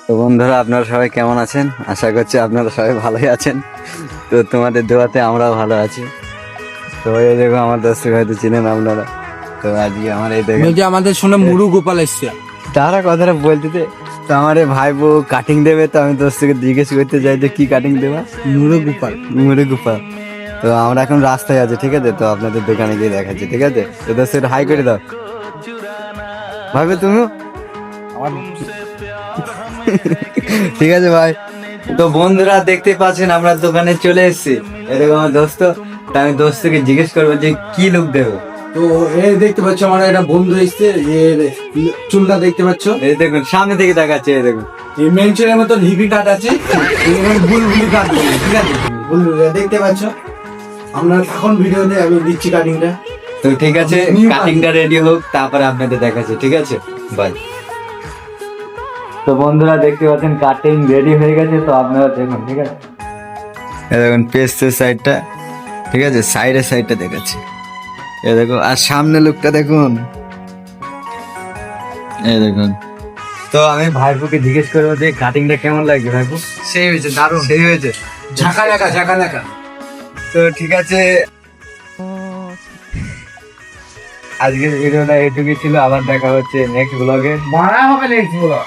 তো বন্ধুরা, আপনারা সবাই কেমন আছেন? আশা করছি আপনারা সবাই ভালোই আছেন। তো তোমাদের দোয়াতে আমরাও ভালো আছি। তো এই দেখো আমার দর্শক হয়তো চিনেন আপনারা। তো আজকে আমার এই দেখেন বলছি আমাদের শুনে মুরু গোপাল এসছে। তারা কথাটা বলতে দে। তো আমার এই ভাইবো কাটিং দেবে, তো আমি দোস্তকে জিজ্ঞেস করতে যাই যে কি কাটিং দেবা। মুরু গোপাল। মুড়ে গোপাল। তো আমরা এখন রাস্তায় আছি, ঠিক আছে? তো আপনাদের দোকানে গিয়ে দেখাচ্ছি, ঠিক আছে? তো দোস্ত একটু হাই করে দাও। ভাইবো তুমি ঠিক আছে ভাই। তো বন্ধুরা দেখতে পাচ্ছেন আমরা দোকানে চলে এসেছি। এরকম আমার দোস্ত। তা আমি দোস্তকে জিজ্ঞেস করবো যে কি লুক দেবো। তো এই দেখতে পাচ্ছ আমার একটা বন্ধু এসছে, এর চুলটা দেখতে পাচ্ছ, এই দেখুন সামনে থেকে দেখাচ্ছে, এই দেখুন। এই মেনচের মতো হিপি কাট আছে, বুলবুলি কাট, ঠিক আছে? বুলবুলি দেখতে পাচ্ছ। আমরা এখন ভিডিওতে আমি দিচ্ছি কাটিংটা। তো ঠিক আছে, কাটিংটা রেডি হোক, তারপরে আপনাদের দেখাচ্ছি, ঠিক আছে? বাই। তো বন্ধুরা দেখতে পাচ্ছেন কাটিং রেডি হয়ে গেছে, তো আপনারা দেখুন, ঠিক আছে? এই দেখুন পেস্টের সাইডটা, ঠিক আছে? সাইডটা দেখাচ্ছি, এই দেখো। আর সামনে লুকটা দেখুন, এই দেখুন। তো আমি ভাইপুকে জিজ্ঞেস করবো যে কাটিংটা কেমন লাগছে ভাইপু? সেই হয়েছে, দারুণ, সেই হয়েছে। ঝাঁকা ঝাঁকা। তো ঠিক আছে, আজকের ভিডিওটা এটুকুই ছিল। আবার দেখা হচ্ছে নেক্সট ব্লগে। মারা হবে নেক্সট ব্লগ।